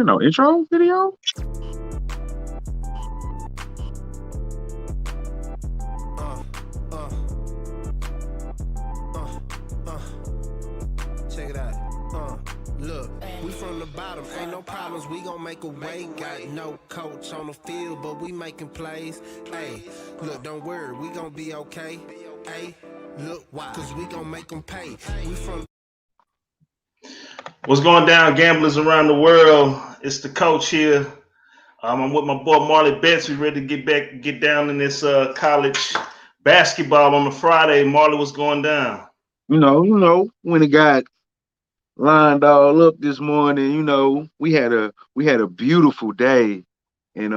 no intro video. Check it out. Look, we from the bottom, ain't no problems, we gon' make a way. Got no coach on the field, but we making plays. Hey, look, don't worry, we gon' be okay. Hey, look, why? Cause we gon' make them pay. We from. What's going down, gamblers around the world? It's the coach here. I'm with my boy Marley Betts. We ready to get down in this college basketball on a Friday. Marley, what's going down? You know, when it got lined all up this morning, we had a beautiful day in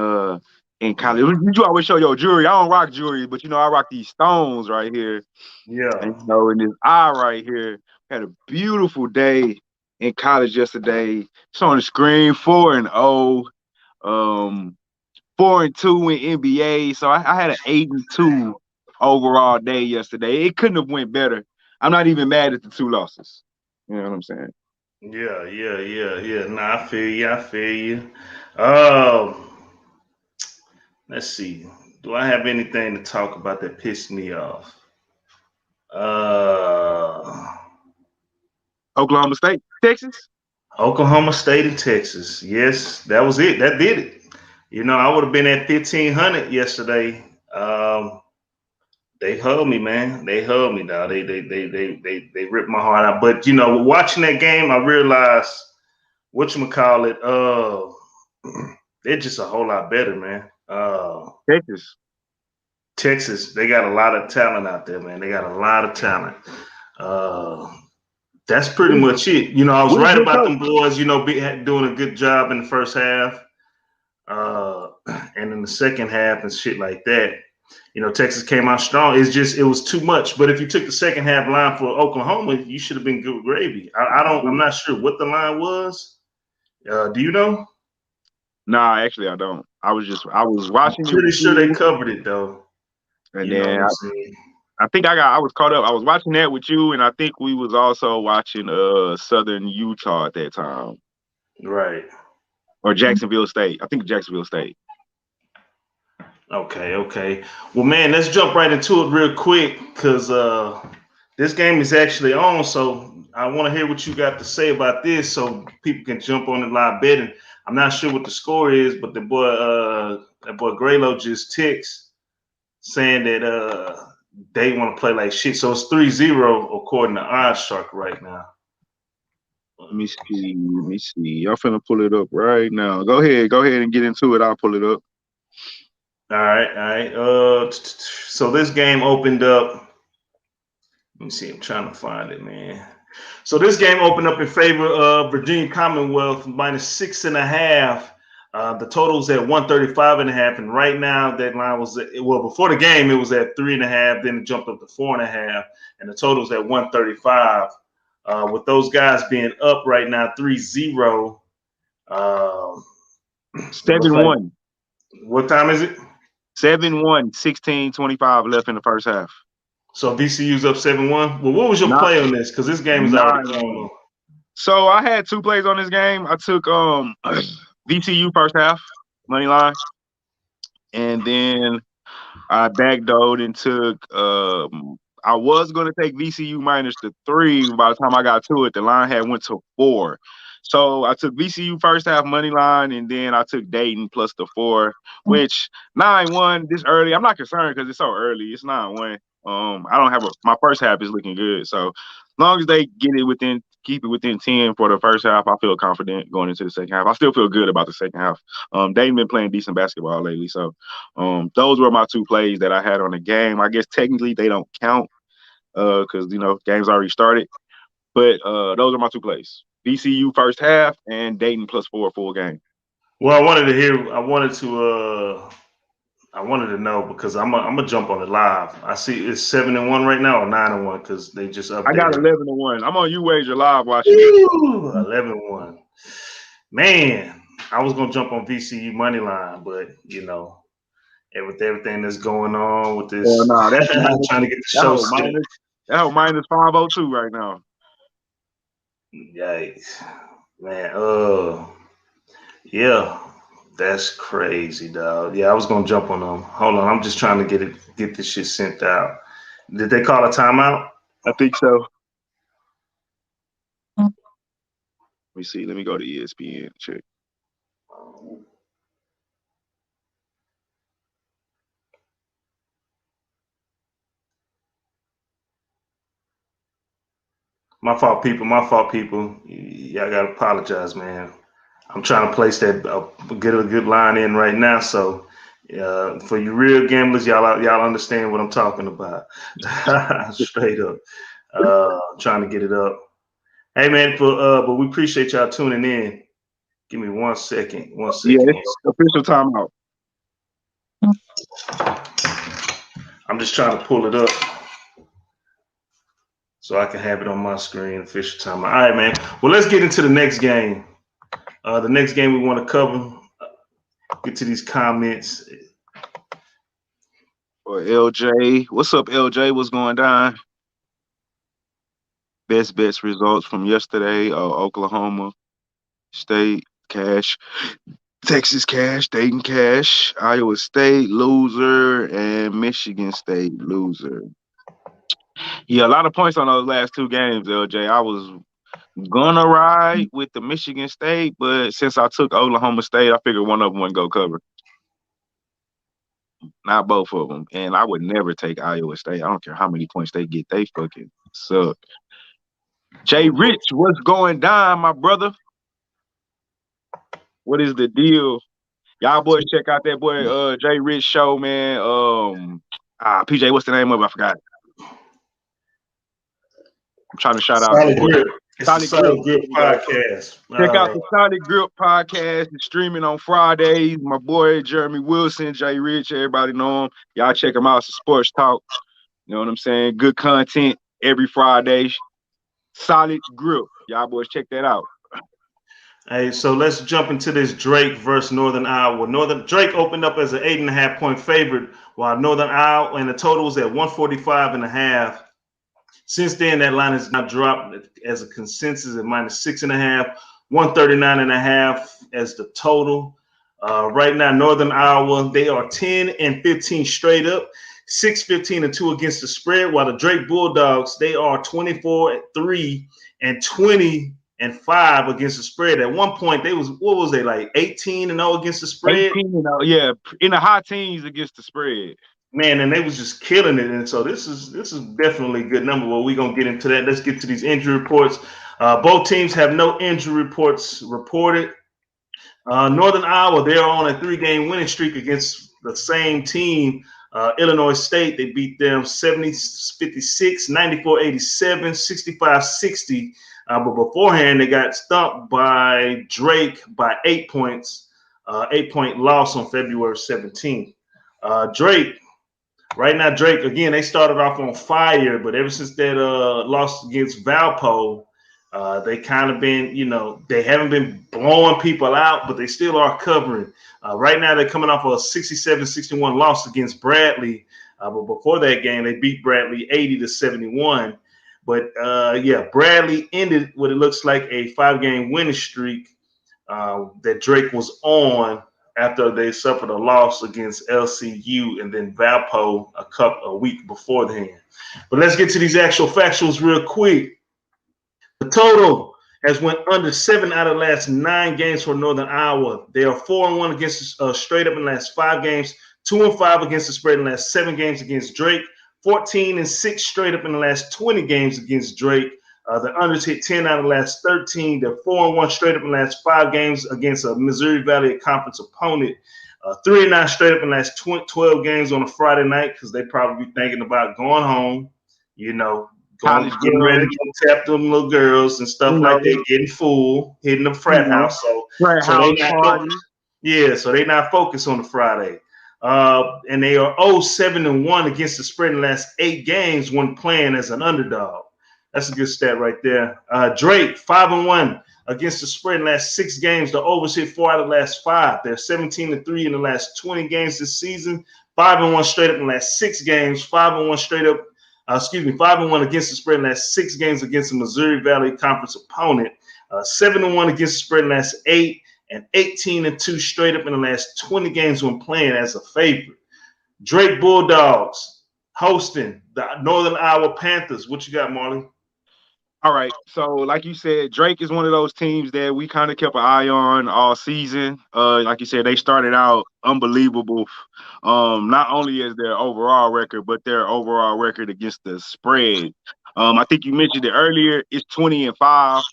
college. You always show your jewelry. I don't rock jewelry, but I rock these stones right here. Yeah. And in this eye right here, had a beautiful day in college yesterday. It's on the screen, 4-0, 4-2 in NBA. So I had an 8-2 overall day yesterday. It couldn't have went better. I'm not even mad at the 2 losses. You know what I'm saying? Yeah. Nah, I feel you. Let's see. Do I have anything to talk about that pissed me off? Oklahoma State, Texas. Oklahoma State and Texas. Yes, that was it. That did it. I would have been at 1,500 yesterday. They hugged me, man. They hugged me, dog. They ripped my heart out. But watching that game, I realized whatchamacallit, they're just a whole lot better, man. Texas, they got a lot of talent out there, man. They got a lot of talent. That's pretty much it. I was right about them boys, doing a good job in the first half. And in the second half and shit like that. Texas came out strong. It was too much. But if you took the second half line for Oklahoma, you should have been good gravy. I'm not sure what the line was. Do you know? Nah, actually I don't. I was watching. I'm pretty sure they covered it though. And then I think I was caught up. I was watching that with you, and I think we was also watching Southern Utah at that time. Right. Or Jacksonville State. I think Jacksonville State. Okay. Well, man, let's jump right into it real quick because this game is actually on. So I want to hear what you got to say about this so people can jump on the live betting. I'm not sure what the score is, but that boy Graylo just texted saying that they want to play like shit. So it's 3-0 according to OddsShark right now. Let me see. Y'all finna pull it up right now. Go ahead and get into it. I'll pull it up. All right. So this game opened up. Let me see. I'm trying to find it, man. So this game opened up in favor of Virginia Commonwealth -6.5. The total's at 135.5, and right now that line was before the game it was at 3.5. Then it jumped up to 4.5, and the total's at 135. With those guys being up right now 3-0. 7-1. What time is it? 7-1, 16:25 left in the first half. So VCU's up 7-1. Well, what was your play on this? Because this game is already going on. So I had 2 plays on this game. I took VCU first half money line, and then I backdoored and took. I was going to take VCU -3. By the time I got to it, the line had went to 4. So I took VCU first half money line, and then I took Dayton plus the 4, which 9-1 this early. I'm not concerned because it's so early. It's 9-1. I don't have my first half is looking good. So as long as they keep it within 10 for the first half, I feel confident going into the second half. I still feel good about the second half. They've been playing decent basketball lately. So those were my 2 plays that I had on the game. I guess technically they don't count because game's already started. But those are my 2 plays. VCU first half and Dayton +4 full game. Well, I wanted to know because I'm gonna jump on it live. I see it's 7-1 right now or 9-1 because they just updated. I got 11-1. I'm on UWager live watching. 11-1. Man, I was gonna jump on VCU money line, but with everything that's going on with this, that's trying to get the show set. That -502 right now. Yikes, man. Yeah, that's crazy, dog. Yeah, I was gonna jump on them. Hold on, I'm just trying to get this shit sent out. Did they call a timeout? I think so. Let me see. Let me go to ESPN and check. My fault, people. My fault, people. Y'all gotta apologize, man. I'm trying to place that get a good line in right now. So, for you real gamblers, y'all understand what I'm talking about. Straight up, trying to get it up. Hey, man, but we appreciate y'all tuning in. Give me 1 second. 1 second. Yeah, it's official timeout. I'm just trying to pull it up so I can have it on my screen. Official timeout. All right, man. Well, let's get into the next game. The next game we want to cover. Get to these comments. Or LJ. What's up, LJ? What's going down? Best bets results from yesterday. Oklahoma State cash, Texas cash, Dayton cash, Iowa State loser, and Michigan State loser. Yeah, a lot of points on those last two games, LJ. I was gonna ride with the Michigan State, but since I took Oklahoma State, I figured one of them wouldn't go cover. Not both of them. And I would never take Iowa State. I don't care how many points they get. They fucking suck. Jay Rich, what's going down, my brother? What is the deal? Y'all boys check out that boy Jay Rich show, man. PJ, what's the name of it? I forgot. I'm trying to shout out Solid Grip. It's the Solid Grip podcast. Check out the Solid Grip podcast. It's streaming on Fridays. My boy Jeremy Wilson, Jay Rich, everybody know him. Y'all check him out. It's a sports talk. You know what I'm saying? Good content every Friday. Solid Grip. Y'all boys check that out. Hey, so let's jump into this Drake versus Northern Iowa. Drake opened up as an 8.5 point favorite, while Northern Iowa and the total was at 145.5. Since then, that line has now dropped as a consensus at -6.5, 139.5 as the total. Right now, Northern Iowa, they are 10-15 straight up, 6-15-2 against the spread, while the Drake Bulldogs, they are 24-3 and 20-5 against the spread. At one point, what was they like 18-0 against the spread? 18-0, yeah, in the high teens against the spread. Man, and they was just killing it. And so this is definitely a good number. Well, we're gonna get into that. Let's get to these injury reports. Both teams have no injury reports reported. Northern Iowa, they're on a 3-game winning streak against the same team. Illinois State, they beat them 70-56, 94-87, 65-60. But beforehand, they got stumped by Drake by 8 points, 8-point loss on February 17th. Drake, right now, Drake, again, they started off on fire, but ever since that loss against Valpo, they kind of been, they haven't been blowing people out, but they still are covering. Right now, they're coming off a 67-61 loss against Bradley. But before that game, they beat Bradley 80-71. But Bradley ended what it looks like a 5-game winning streak that Drake was on after they suffered a loss against LCU and then Valpo a week beforehand. But let's get to these actual factuals real quick. The total has went under 7 out of the last 9 games for Northern Iowa. They are 4-1 against straight up in the last 5 games, 2-5 against the spread in the last 7 games against Drake, 14-6 straight up in the last 20 games against Drake. The unders hit 10 out of the last 13. They're 4-1 straight up in the last 5 games against a Missouri Valley Conference opponent. 3-9 straight up in the last 12 games on a Friday night because they probably be thinking about going home, getting ready to tap them little girls and stuff like that, getting full, hitting the frat house. So they not focused on the Friday. And they are 0-7-1 against the spread in the last 8 games when playing as an underdog. That's a good stat right there. Drake, 5-1 against the spread in the last 6 games. The overs hit 4 out of the last 5. They're 17-3 in the last 20 games this season. 5-1 straight up in the last 6 games. 5-1 straight up. 5-1 against the spread in the last 6 games against a Missouri Valley Conference opponent. 7-1 against the spread in the last 8. and 18-2 straight up in the last 20 games when playing as a favorite. Drake Bulldogs hosting the Northern Iowa Panthers. What you got, Marley? All right. So, like you said, Drake is one of those teams that we kind of kept an eye on all season. Like you said, they started out unbelievable. Not only as their overall record, but their overall record against the spread. I think you mentioned it earlier. It's 20-5.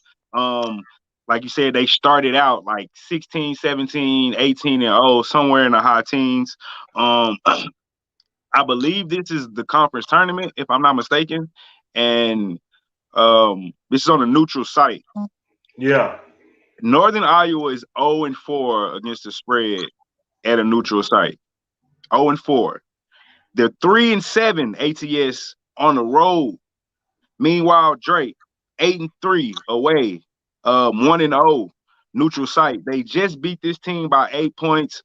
Like you said, they started out like 16, 17, 18-0, somewhere in the high teens. I believe this is the conference tournament, if I'm not mistaken. And this is on a neutral site. Yeah. Northern Iowa is 0-4 against the spread at a neutral site. 0-4. They're 3-7 ATS on the road. Meanwhile, Drake 8-3 away. 1-0 neutral site. They just beat this team by 8 points.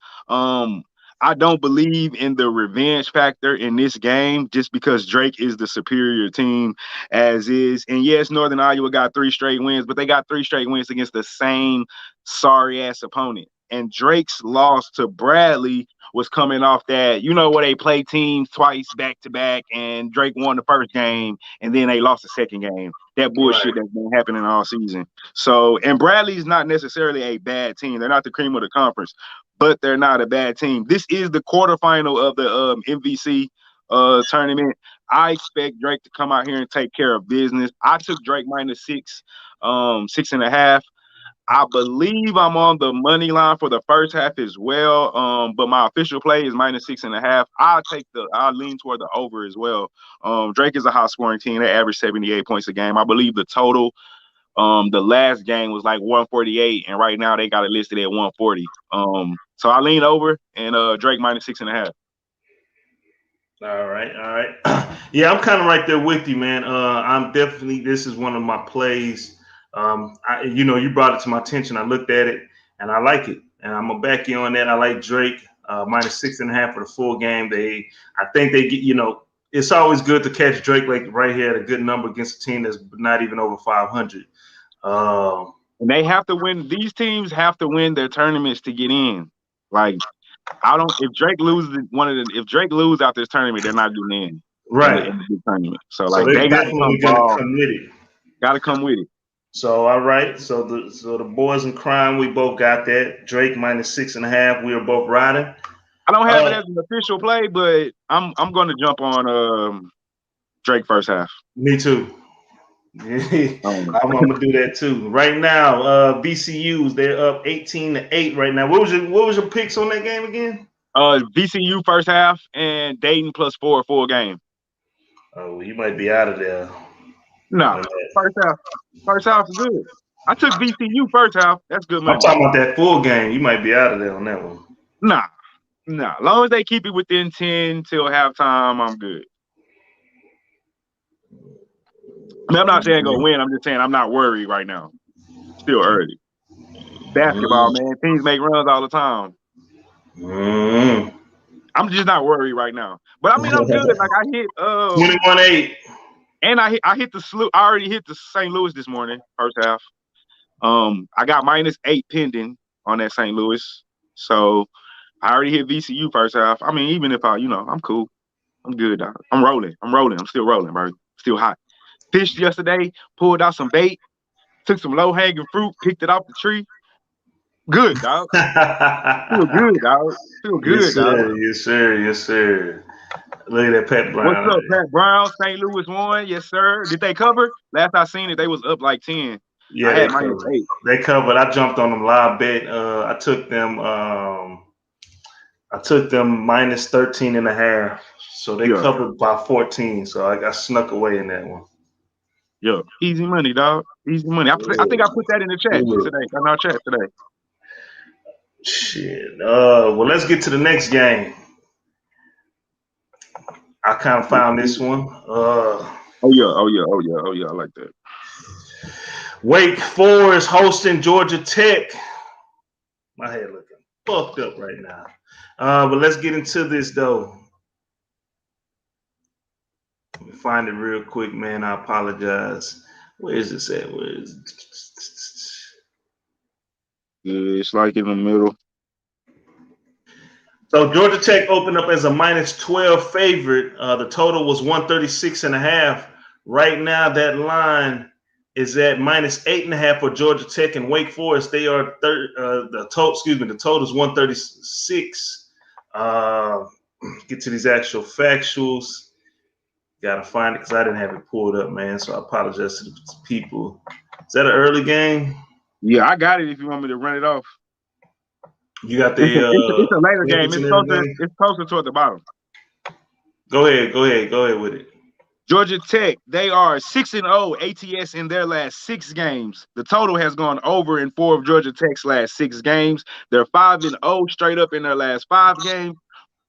I don't believe in the revenge factor in this game just because Drake is the superior team as is. And yes, Northern Iowa got 3 straight wins, but they got 3 straight wins against the same sorry-ass opponent. And Drake's loss to Bradley was coming off that, where they play teams twice back-to-back, and Drake won the first game, and then they lost the second game. That bullshit that's been happening all season. So, and Bradley's not necessarily a bad team. They're not the cream of the conference, but they're not a bad team. This is the quarterfinal of the MVC tournament. I expect Drake to come out here and take care of business. I took Drake -6, 6.5. I believe I'm on the money line for the first half as well. But my official play is -6.5. I'll lean toward the over as well. Drake is a high scoring team. They average 78 points a game. I believe the total, the last game was like 148, and right now they got it listed at 140. So I lean over and Drake -6.5. All right. Yeah, I'm kind of right there with you, man. This is one of my plays. You brought it to my attention. I looked at it and I like it, and I'm gonna back you on that. I like Drake -6.5 for the full game. I think they get. It's always good to catch Drake like right here at a good number against a team that's not even over 500. And they have to win. These teams have to win their tournaments to get in. Like, if Drake loses out this tournament, they're not getting in. Right. In the tournament. So they got to definitely gonna come with it. Got to come with it. So all right. So the boys in crime, we both got that. Drake -6.5. We are both riding. I don't have it as an official play, but I'm going to jump on Drake first half. Me too. I'm gonna do that too. Right now, VCU's they're up 18-8 right now. What was your picks on that game again? VCU first half and Dayton +4 full game. Oh, you might be out of there. No, first half is good. I took VCU first half. That's good money. I'm talking about that full game. You might be out of there on that one. Nah. As long as they keep it within 10 till halftime, I'm good. I mean, I'm not saying go win. I'm just saying I'm not worried right now. Still early. Basketball, man. Teams make runs all the time. I'm just not worried right now. But I mean, I'm good. Like I hit 21-8. And I hit the SLU. I already hit the St. Louis this morning, first half. I got -8 pending on that St. Louis. So I already hit VCU first half. I mean, even if I'm cool. I'm good, dog. I'm rolling. I'm still rolling, bro. Still hot. Fished yesterday, pulled out some bait, took some low-hanging fruit, picked it off the tree. Good, dog. Feel good, dog. Feel good, dog. Yes, sir. Look at that Pat Brown. What's up, Pat Brown? St. Louis won. Yes, sir. Did they cover? Last I seen it, they was up like 10. Yeah, they covered. They covered. I jumped on them live bet. I took them -13.5. So they covered by 14. So I got snuck away in that one. Yeah, easy money, dog. Easy money. I think I put that in the chat today. On our chat today. Shit. Well, let's get to the next game. I kind of found this one. Oh yeah. I like that. Wake Forest hosting Georgia Tech. My head looking fucked up right now. But let's get into this though. Let me find it real quick, man. I apologize. Where is this at? Yeah, it's like in the middle. So Georgia Tech opened up as a -12 favorite. The total was 136.5. Right now, that line is at -8.5 for Georgia Tech and Wake Forest. They are the total is 136. Get to these actual factuals. Gotta find it because I didn't have it pulled up, man. So I apologize to the people. Is that an early game? Yeah, I got it. If you want me to run it off, You got it's a later game. and It's closer. everything? It's closer toward the bottom. Go ahead with it. Georgia Tech, they are 6-0 ATS in their last 6 games. The total has gone over in 4 of Georgia Tech's last 6 games. They're 5-0 straight up in their last 5 games.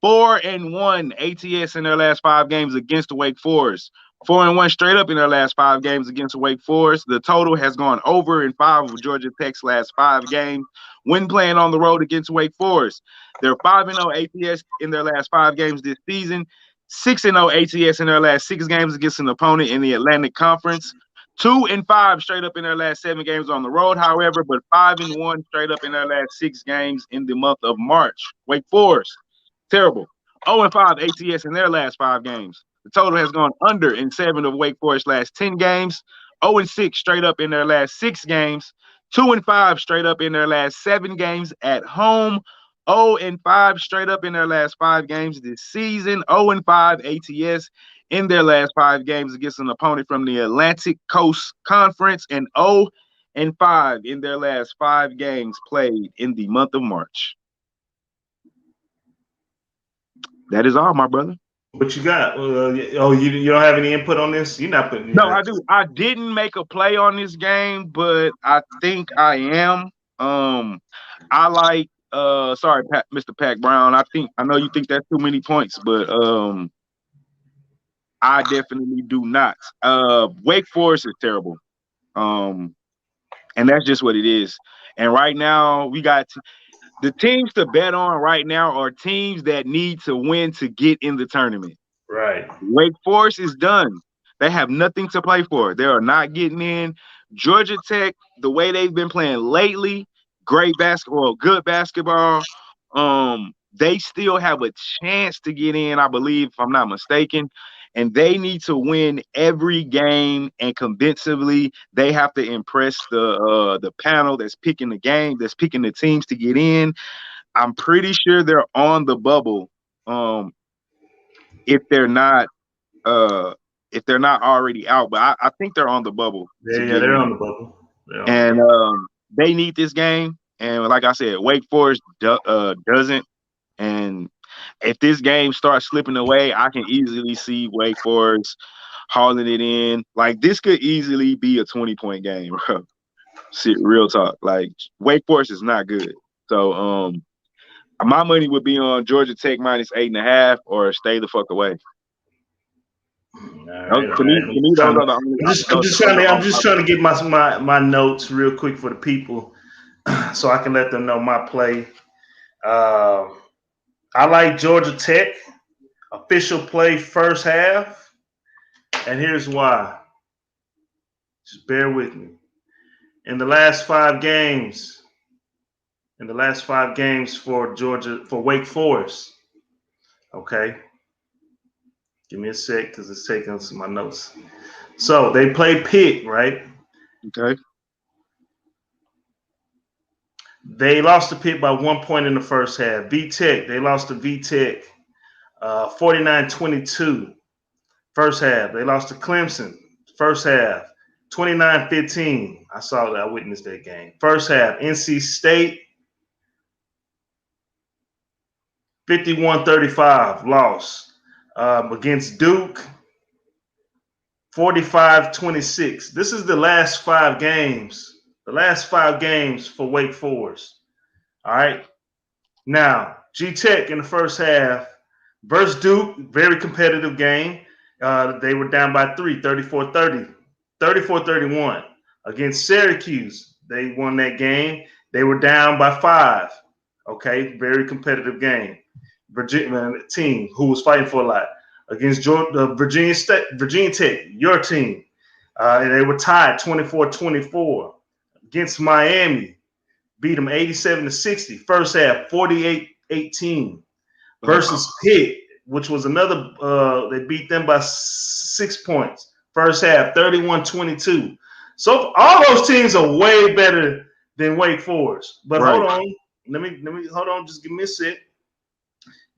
4-1 ATS in their last 5 games against Wake Forest. 4-1 straight up in their last 5 games against Wake Forest. The total has gone over in 5 of Georgia Tech's last 5 games when playing on the road against Wake Forest. They're 5-0 ATS in their last 5 games this season. 6-0 ATS in their last 6 games against an opponent in the Atlantic Conference. 2-5 straight up in their last 7 games on the road, however, but 5-1 straight up in their last 6 games in the month of March. Wake Forest, terrible. 0-5 ATS in their last 5 games. The total has gone under in 7 of Wake Forest's last 10 games. 0-6 straight up in their last 6 games. 2-5 straight up in their last 7 games at home. 0-5 straight up in their last 5 games this season. 0-5 ATS in their last 5 games against an opponent from the Atlantic Coast Conference, and 0-5 in their last 5 games played in the month of March. That is all, my brother. What you got? You don't have any input on this? You're not putting. No, I do. I didn't make a play on this game, but I think I am. I like. Sorry, Mr. Pac Brown. I know you think that's too many points, but I definitely do not. Wake Forest is terrible. And that's just what it is. And right now, we got the teams to bet on right now are teams that need to win to get in the tournament. Right. Wake Forest is done. They have nothing to play for. They are not getting in. Georgia Tech, the way they've been playing lately, great basketball, good basketball. They still have a chance to get in, I believe, if I'm not mistaken. And they need to win every game, and convincingly, they have to impress the panel that's picking the game, that's picking the teams to get in. I'm pretty sure they're on the bubble. If they're not already out, but I think they're on the bubble. Yeah, they're on the bubble. And they need this game. And like I said, Wake Forest doesn't. And if this game starts slipping away, I can easily see Wake Forest hauling it in. Like, this could easily be a 20-point game, bro. Real talk. Like, Wake Forest is not good. So my money would be on Georgia Tech -8.5 or stay the fuck away. I'm just trying to get my notes real quick for the people so I can let them know my play. I like Georgia Tech official play first half, and here's why. Just bear with me. In the last 5 games for Wake Forest, okay. Give me a sec because it's taking some of my notes. So they play Pitt, right? Okay. They lost to Pitt by 1 point in the first half. V-Tech, they lost to V-Tech 49-22 first half. They lost to Clemson first half 29-15. I saw that. I witnessed that game. First half, NC State 51-35 loss. Against Duke, 45-26. This is the last 5 games. The last 5 games for Wake Forest. All right. Now, G-Tech in the first half versus Duke, very competitive game. They were down by 3, 34-30, 34-31. Against Syracuse, they won that game. They were down by 5. Okay, very competitive game. Virginia team who was fighting for a lot against Virginia Tech, your team. They were tied 24-24 against Miami. beat them 87-60. First half, 48-18 versus Pitt, which was another. They beat them by 6 points. First half, 31-22. So all those teams are way better than Wake Forest. But hold on, let me hold on. Just give me a sec.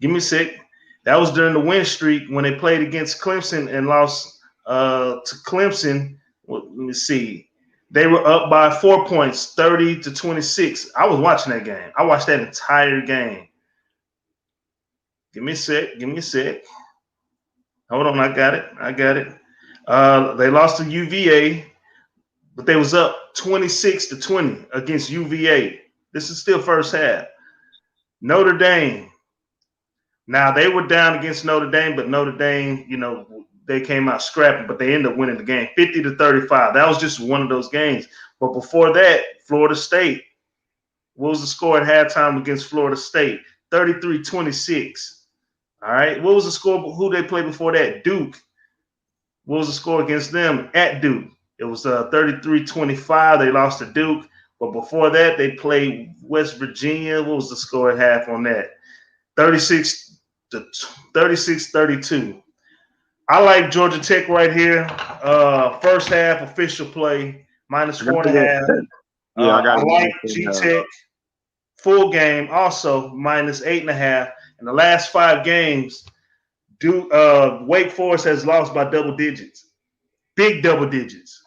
Give me a sec. That was during the win streak when they played against Clemson and lost to Clemson. Well, let me see. They were up by 4 points, 30-26. I was watching that game. I watched that entire game. Give me a sec. Give me a sec. Hold on, I got it. They lost to UVA, but they was up 26-20 against UVA. This is still first half. Notre Dame. Now they were down against Notre Dame, but Notre Dame, they came out scrapping, but they ended up winning the game 50-35. That was just one of those games. But before that, Florida State. What was the score at halftime against Florida State? 33-26. All right. What was the score? Who they played before that? Duke. What was the score against them at Duke? It was 33-25. They lost to Duke. But before that, they played West Virginia. What was the score at half on that? 36-32. I like Georgia Tech right here. First half official play, -4.5. I like G-Tech full game also -8.5. In the last 5 games, Wake Forest has lost by double digits, big double digits.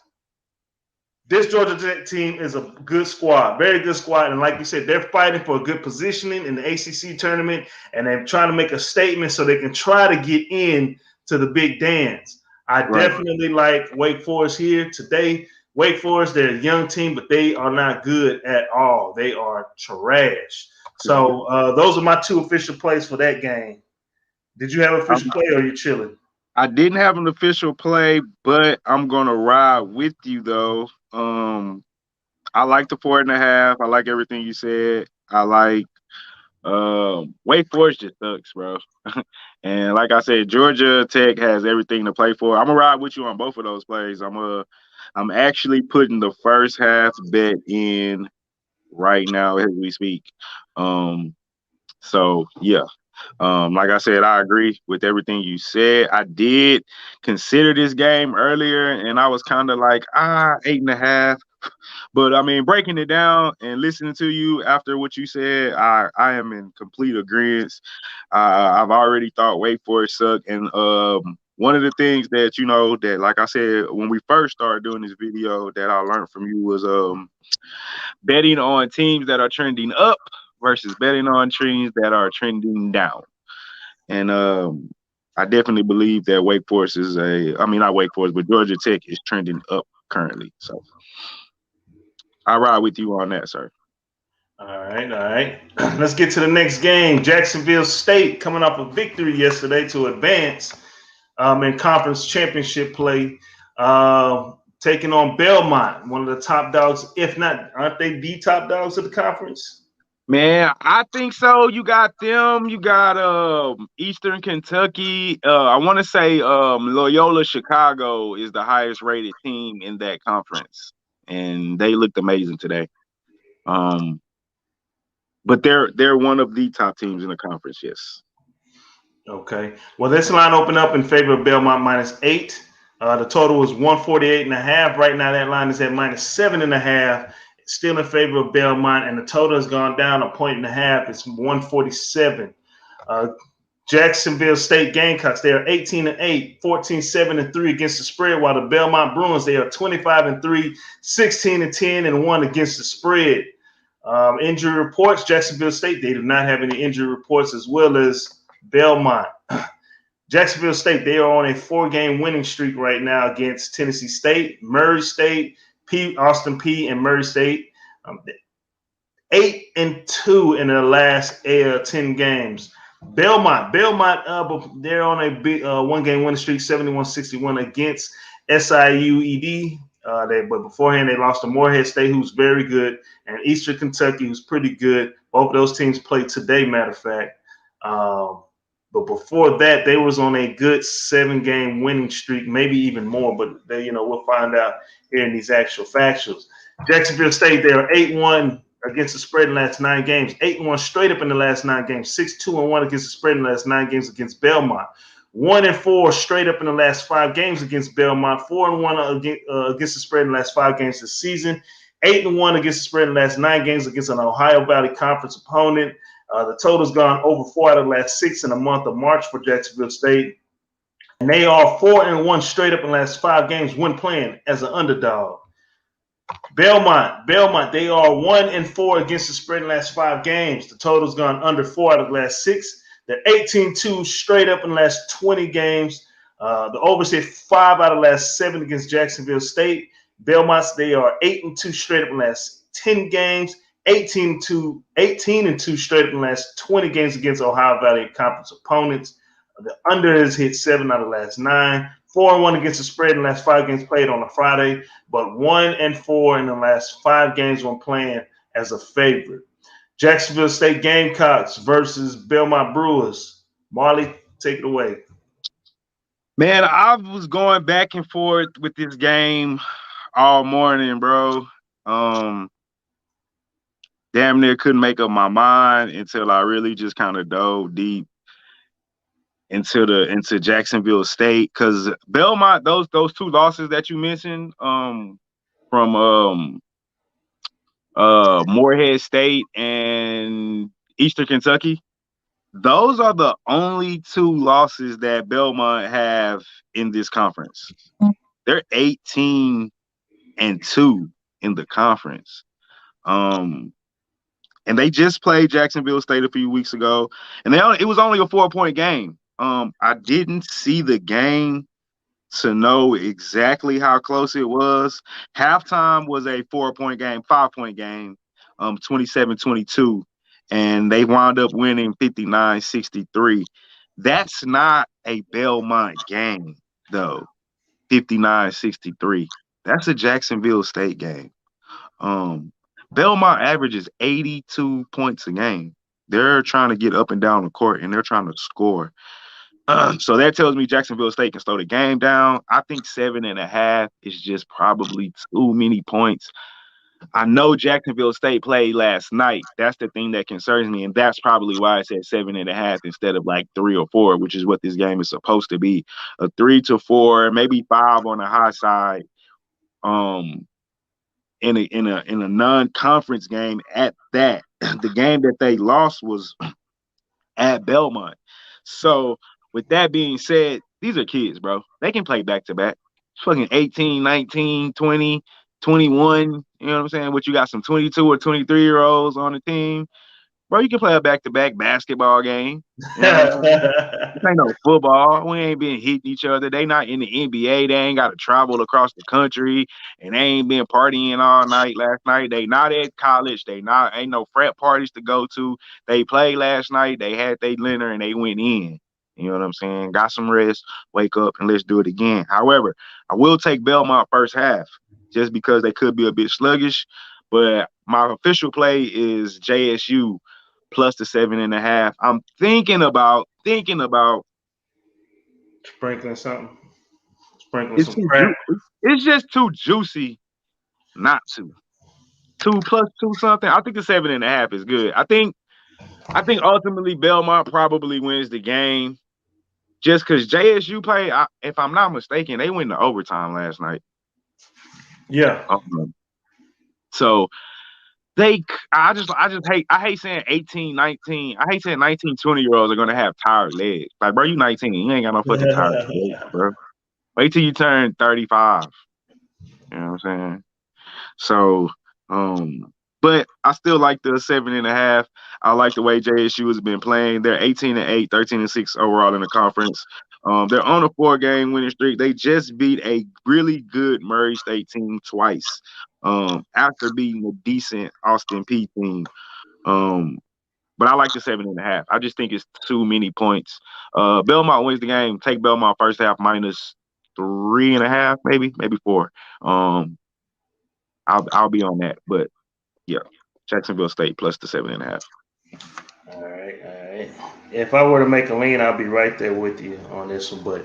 This Georgia Tech team is a good squad, very good squad. And like you said, they're fighting for a good positioning in the ACC tournament, and they're trying to make a statement so they can try to get in to the big dance. I definitely like Wake Forest here today. Wake Forest, they're a young team, but they are not good at all. They are trash. So those are my 2 official plays for that game. Did you have an official play or are you chilling? I didn't have an official play, but I'm gonna ride with you though. I like the 4.5. I like everything you said. I like Wake Forest just sucks, bro. And like I said, Georgia Tech has everything to play for. I'm gonna ride with you on both of those plays. I'm actually putting the first half bet in right now as we speak. So yeah. Like I said, I agree with everything you said. I did consider this game earlier, and I was kind of like, 8.5. But I mean, breaking it down and listening to you after what you said, I am in complete agreement. I've already thought Wake Forest sucked, and one of the things that that, like I said, when we first started doing this video, that I learned from you was betting on teams that are trending up versus betting on teams that are trending down. And I definitely believe that Wake Forest is not Wake Forest, but Georgia Tech is trending up currently. So I ride with you on that, sir. All right. Let's get to the next game. Jacksonville State coming off a victory yesterday to advance in conference championship play, taking on Belmont, one of the top dogs, if not, aren't they the top dogs of the conference? Man, I think so. You got them. You got Eastern Kentucky. I want to say Loyola Chicago is the highest rated team in that conference, and they looked amazing today. But they're one of the top teams in the conference. Yes. Okay. Well, this line opened up in favor of Belmont -8. The total was 148.5. Right now, that line is at -7.5. Still in favor of Belmont, and the total has gone down 1.5. It's 147. Jacksonville State Gamecocks, they are 18-8, 14-7-3 against the spread, while the Belmont Bruins, they are 25-3, 16-10-1 against the spread. Injury reports, Jacksonville State, they do not have any injury reports, as well as Belmont. Jacksonville State, they are on a 4-game winning streak right now against Tennessee State, Murray State, Austin P, and Murray State. 8-2 in the last 10 games. Belmont, they're on a big 1-game winning streak, 71-61 against SIUED. But beforehand, they lost to Morehead State, who's very good, and Eastern Kentucky, who's pretty good. Both of those teams played today, matter of fact. But before that, they was on a good 7-game winning streak, maybe even more. But we'll find out here in these actual factuals. Jacksonville State, they are 8-1 against the spread in the last 9 games. 8-1 straight up in the last 9 games. 6-2-1 against the spread in the last 9 games against Belmont. 1-4 straight up in the last 5 games against Belmont. 4-1 against the spread in the last 5 games this season. 8-1 against the spread in the last 9 games against an Ohio Valley Conference opponent. The total's gone over 4 out of the last 6 in the month of March for Jacksonville State. And they are 4-1 straight up in the last 5 games when playing as an underdog. Belmont, they are 1-4 against the spread in the last 5 games. The total's gone under 4 out of the last 6. They're 18-2 straight up in the last 20 games. The overs hit 5 out of the last 7 against Jacksonville State. Belmont, they are 8-2 straight up in the last 10 games. 18-2 straight up in the last 20 games against Ohio Valley Conference opponents. The under has hit 7 out of the last 9. 4-1 against the spread in the last 5 games played on a Friday, but 1-4 in the last 5 games when playing as a favorite. Jacksonville State Gamecocks versus Belmont Brewers. Marley, take it away. Man, I was going back and forth with this game all morning, bro. Damn near couldn't make up my mind until I really just kind of dove deep into Jacksonville State, because Belmont, those 2 losses that you mentioned from Morehead State and Eastern Kentucky, those are the only 2 losses that Belmont have in this conference. They're 18-2 in the conference. And they just played Jacksonville State a few weeks ago, and it was only a 4-point game. I didn't see the game to know exactly how close it was. Halftime was a 4-point game, 5-point game, 27-22, and they wound up winning 59-63. That's not a Belmont game, though. 59-63. That's a Jacksonville State game. Belmont averages 82 points a game. They're trying to get up and down the court, and they're trying to score. So that tells me Jacksonville State can slow the game down. I think 7.5 is just probably too many points. I know Jacksonville State played last night. That's the thing that concerns me, and that's probably why I said 7.5 instead of like 3 or 4, which is what this game is supposed to be. A 3 to 4, maybe 5 on the high side. In a non-conference game at that. The game that they lost was at Belmont. So with that being said, these are kids, bro. They can play back-to-back. Fucking 18, 19, 20, 21. You know what I'm saying? But you got some 22 or 23-year-olds on the team. Bro, you can play a back-to-back basketball game. You know this ain't no football. We ain't been hitting each other. They not in the NBA. They ain't got to travel across the country, and they ain't been partying all night last night. They not at college. Ain't no frat parties to go to. They played last night. They had their dinner, and they went in. You know what I'm saying? Got some rest, wake up, and let's do it again. However, I will take Belmont first half just because they could be a bit sluggish, but my official play is JSU plus the 7.5. I'm thinking about sprinkling something. Sprinkling some crap. It's just too juicy not to. 2 plus 2 something. I think the 7.5 is good. I think ultimately Belmont probably wins the game just because JSU played, if I'm not mistaken, they went to overtime last night. Yeah. So I hate saying 18, 19. I hate saying 19, 20-year-olds are going to have tired legs. Like, bro, you 19. You ain't got no fucking tired legs, bro. Wait till you turn 35. You know what I'm saying? So, but I still like the 7.5. I like the way JSU has been playing. They're 18-8, 13-6 overall in the conference. They're on a 4-game winning streak. They just beat a really good Murray State team twice after beating a decent Austin Peay team. But I like the 7.5. I just think it's too many points. Belmont wins the game. Take Belmont first half minus 3.5, maybe 4. I'll be on that. But yeah, Jacksonville State plus the 7.5. All right. If I were to make a lean, I'll be right there with you on this one. But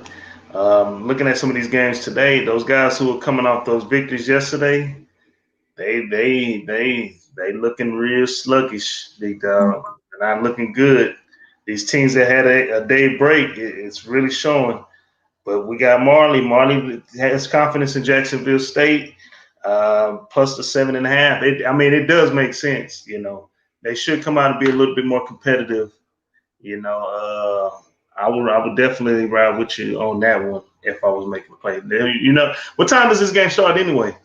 looking at some of these games today, those guys who are coming off those victories yesterday, They looking real sluggish, big dog. They're not looking good. These teams that had a day break, it's really showing. But we got Marley. Marley has confidence in Jacksonville State, plus the 7.5. It does make sense. They should come out and be a little bit more competitive. I would definitely ride with you on that one if I was making a play. What time does this game start anyway?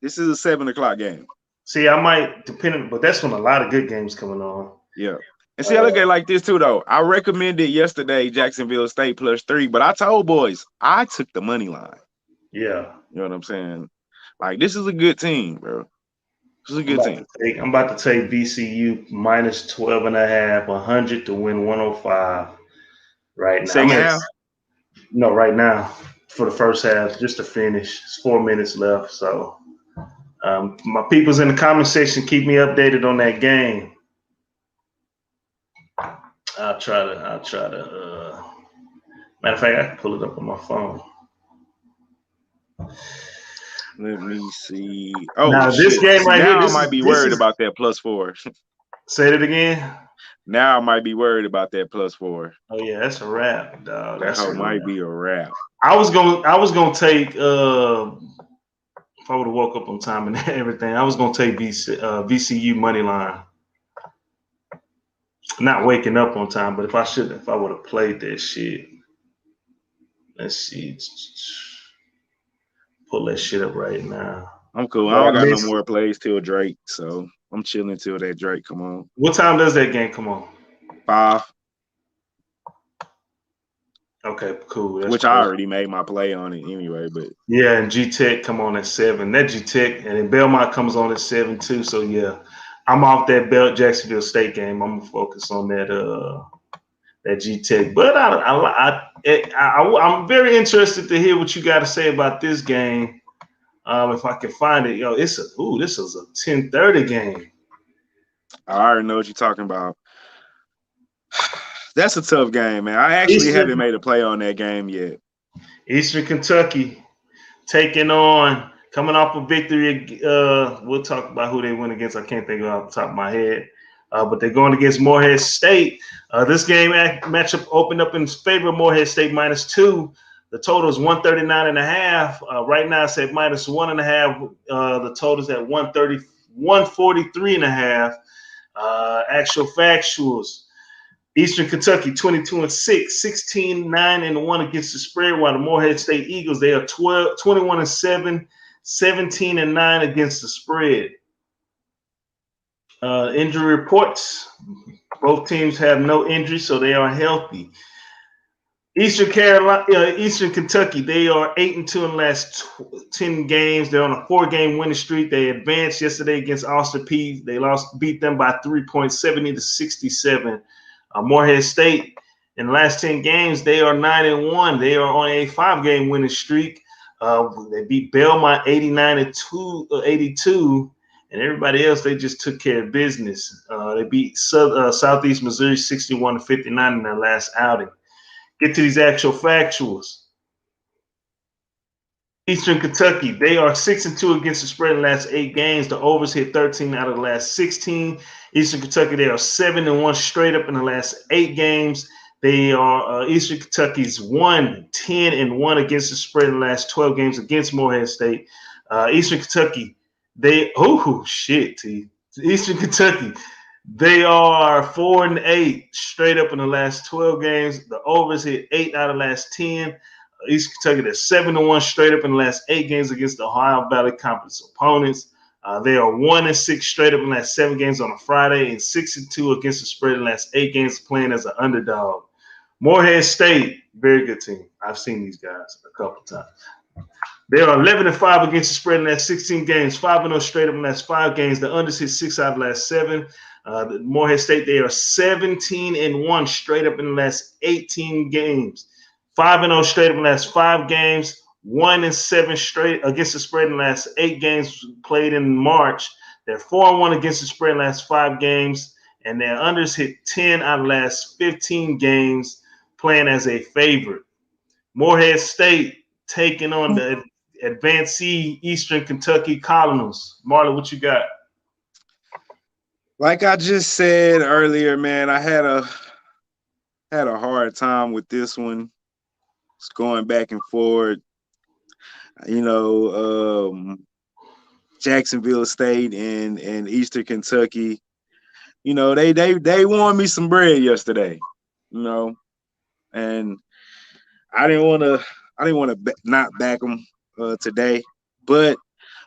This is a 7:00 game. See, I might but that's when a lot of good games coming on. Yeah. And see, I look at it like this too, though. I recommended yesterday Jacksonville State +3, but I told boys I took the money line. Yeah. You know what I'm saying? Like, this is a good team, bro. This is a good team. I'm about to take VCU -12.5, 100 to win 105 right now. Second half? No, right now for the first half, just to finish. It's 4 minutes left. So my people's in the comment section, keep me updated on that game. I'll try to matter of fact, I can pull it up on my phone. Let me see. Oh, now this game right now here, I might be worried about that +4. Say it again. Now I might be worried about that +4. Oh yeah, that's a wrap, dog. That might be a wrap. I was gonna take if I would have woke up on time and everything, I was gonna take VCU money line. Not waking up on time, but if I would have played that shit. Let's see. Pull that shit up right now. I'm cool. I don't got no more plays till Drake, so I'm chilling till that Drake come on. What time does that game come on? 5. Okay, cool. That's Which cool. I already made my play on it anyway, but yeah, and G-Tech come on at 7. That G-Tech, and then Belmont comes on at 7 too. So yeah, I'm off that Jacksonville State game. I'm gonna focus on that G-Tech. But I'm very interested to hear what you got to say about this game. If I can find it, this is a 10:30 game. I already know what you're talking about. That's a tough game, man. I actually haven't made a play on that game yet. Eastern Kentucky coming off a victory. We'll talk about who they went against. I can't think of it off the top of my head. But they're going against Morehead State. This game matchup opened up in favor of Morehead State -2. The total is 139.5. Right now it's at -1.5. The total's at 143.5. Actual factuals. Eastern Kentucky 22-6, 16-9-1 against the spread, while the Morehead State Eagles, they are 21-7, 17-9 against the spread. Injury reports. Both teams have no injuries, so they are healthy. Eastern Kentucky, they are 8-2 in the last 10 games. They're on a 4-game winning streak. They advanced yesterday against Ulster P. They beat them by 3 points, 70-67. Morehead State, in the last 10 games, they are 9-1. They are on a 5-game winning streak. They beat Belmont 89-82, and everybody else, they just took care of business. They beat Southeast Missouri 61-59 in their last outing. Get to these actual factuals. Eastern Kentucky, they are 6-2 against the spread in the last 8 games. The overs hit 13 out of the last 16. Eastern Kentucky, they are 7-1 straight up in the last 8 games. They are Eastern Kentucky's 10-1 against the spread in the last 12 games against Morehead State. Eastern Kentucky, Eastern Kentucky, they are 4-8 straight up in the last 12 games. The overs hit 8 out of the last 10. Eastern Kentucky, they're 7-1 straight up in the last 8 games against the Ohio Valley Conference opponents. They are 1-6 straight up in the last 7 games on a Friday, and 6-2 against the spread in the last 8 games playing as an underdog. Morehead State, very good team. I've seen these guys a couple times. They are 11-5 against the spread in the last 16 games, 5-0 straight up in the last 5 games. The unders hit 6 out of the last 7. Morehead State, they are 17-1 straight up in the last 18 games, 5-0 straight up in the last 5 games, 1-7 straight against the spread in the last 8 games played in March. They're 4-1 against the spread in the last 5 games, and their unders hit 10 out of the last 15 games playing as a favorite. Morehead State taking on Advanced C, Eastern Kentucky Colonels. Marley, what you got? Like I just said earlier, man, I had a hard time with this one. It's going back and forth. Jacksonville State and Eastern Kentucky. They won me some bread yesterday. And I didn't want to not back them today, but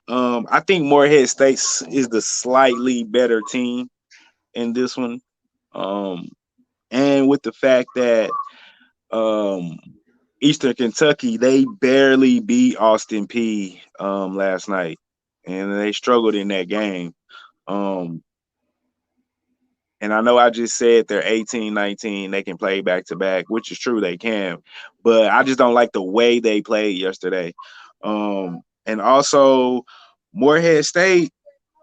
I think Morehead State is the slightly better team in this one, and with the fact that Eastern Kentucky, they barely beat Austin Peay last night, and they struggled in that game. And I know I just said they're 18-19, they can play back-to-back, which is true, they can. But I just don't like the way they played yesterday. And also, Morehead State,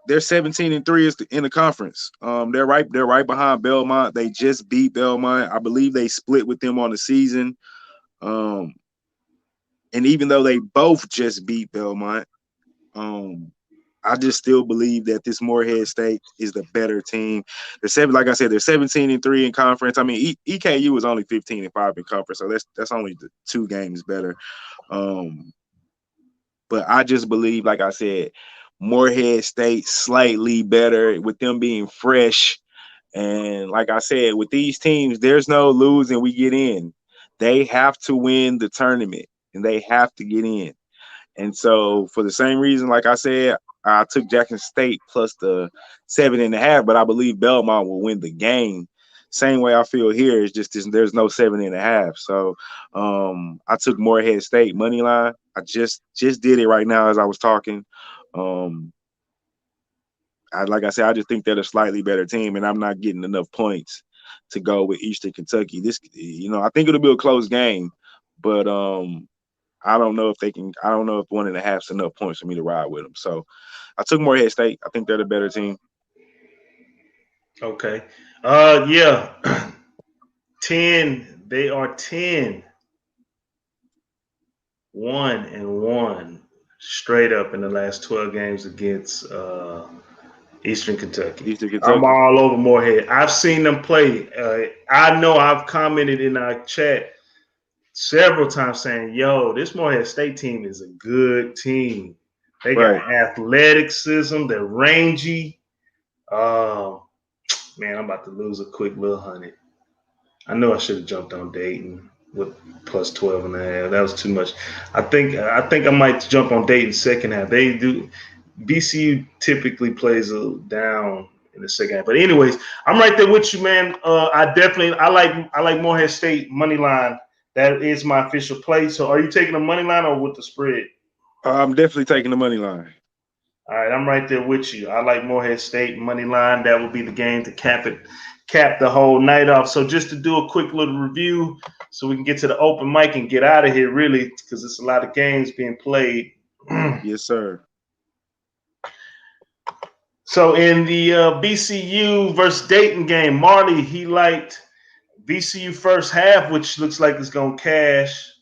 they're 17-3 in the conference. They're right behind Belmont. They just beat Belmont. I believe they split with them on the season. And even though they both just beat Belmont, I just still believe that this Morehead State is the better team. Like I said, they're 17-3 in conference. I mean, EKU is only 15-5 in conference, so that's only the 2 games better. But I just believe, like I said, Morehead State slightly better with them being fresh. And like I said, with these teams, there's no losing. We get in. They have to win the tournament, and they have to get in. And so for the same reason, like I said, I took Jackson State plus the 7.5, but I believe Belmont will win the game. Same way I feel here. It's just there's no 7.5. So I took Morehead State money line. I just did it right now as I was talking. Like I said, I just think they're a slightly better team, and I'm not getting enough points to go with Eastern Kentucky. I think it'll be a close game, but I don't know if 1.5 is enough points for me to ride with them. So I took Morehead State. I think they're the better team. Okay. Yeah. 10. They are 10. 1-1 straight up in the last 12 games against Eastern Kentucky. I'm all over Morehead. I've seen them play. I know I've commented in our chat several times saying, yo, this Morehead State team is a good team. They got athleticism. They're rangy. Man, I'm about to lose a quick little $100. I know I should have jumped on Dayton with plus 12.5. That was too much. I think I might jump on Dayton second half. They do. BCU typically plays down in the second half. But anyways, I'm right there with you, man. I like Morehead State money line. That is my official play. So are you taking the money line or with the spread? I'm definitely taking the money line. All right, I'm right there with you. I like Morehead State money line. That will be the game to cap the whole night off. So just to do a quick little review so we can get to the open mic and get out of here, really, because it's a lot of games being played. Yes, sir. So in the BCU versus Dayton game, Marley, he liked BCU first half, which looks like it's going to cash.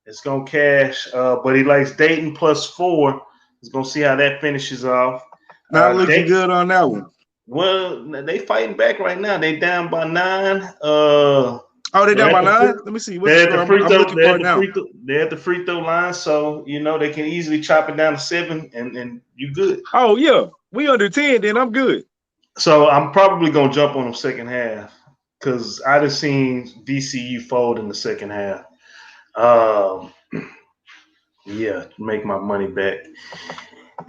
It's going to cash, but he likes Dayton plus 4. He's going to see how that finishes off. Not looking good on that one. Well, they fighting back right now. They down by 9. They're down by 9? Let me see. They're at the free throw line, so they can easily chop it down to 7, and you good. Oh yeah, we under 10, then I'm good. So I'm probably gonna jump on them second half because I just seen VCU fold in the second half. Yeah, make my money back.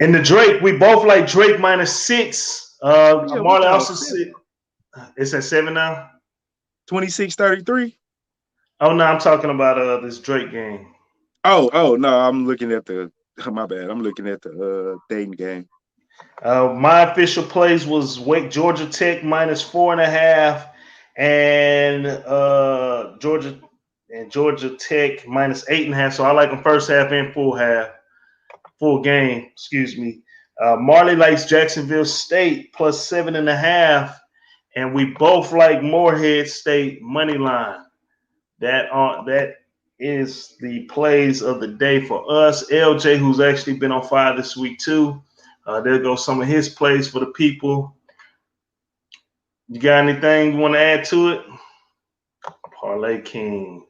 And the Drake, we both like Drake minus 6. Marley also said it's at 7 now. 26-33. Oh no, I'm talking about this Drake game. Oh no, I'm looking at my bad. I'm looking at the Dayton game. My official plays was Georgia Tech minus 4.5 and Georgia Tech minus 8.5. So I like them first half and full game. Excuse me. Marley likes Jacksonville State plus 7.5, and we both like Morehead State money line. That is the plays of the day for us. LJ, who's actually been on fire this week too. There goes some of his plays for the people. You got anything you want to add to it? Parlay King.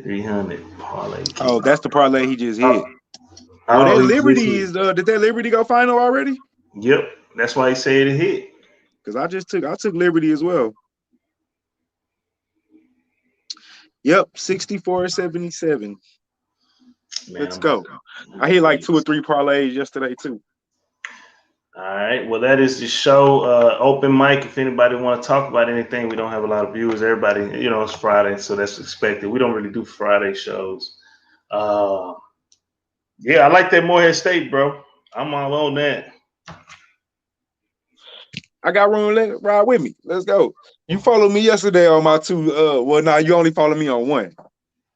300 Parlay King. Oh, that's the parlay he just hit. Well, that Liberty is did that Liberty go final already? Yep. That's why he said it hit. Because I took Liberty as well. Yep, 64-77. Let's go. I hit like 2 or 3 parlays yesterday too. All right. Well, that is the show. Open mic. If anybody want to talk about anything, we don't have a lot of viewers. Everybody, it's Friday, so that's expected. We don't really do Friday shows. Yeah, I like that Morehead State, bro. I'm all on that. I got room. Let it ride with me. Let's go. You followed me yesterday on my 2. Well, now you only follow me on 1.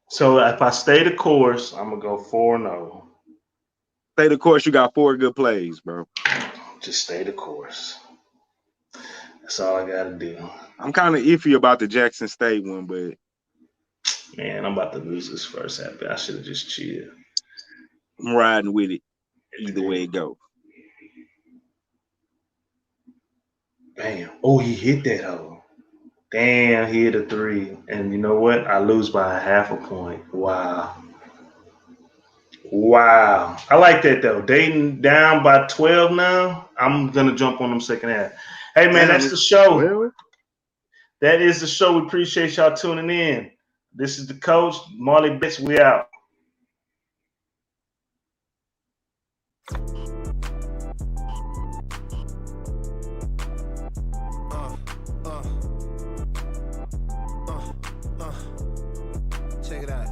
So if I stay the course, I'm gonna go 4-0. Stay the course. You got 4 good plays, bro. Just stay the course. That's all I gotta do. I'm kind of iffy about the Jackson State one, but man, I'm about to lose this first half. I should have just chilled. I'm riding with it. Either way it go. Damn. Oh, he hit that hole. Damn, he hit a 3. And you know what? I lose by a half a point. Wow. I like that, though. Dayton down by 12 now. I'm going to jump on them second half. Hey, man, that's the show. 12? That is the show. We appreciate y'all tuning in. This is the coach, Marley Bits. We out. Check it out.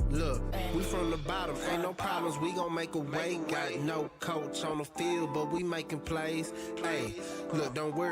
Look, we from the bottom, ain't no problems, we gon' make a way. Got no coach on the field, but we making plays. Hey, look, don't worry.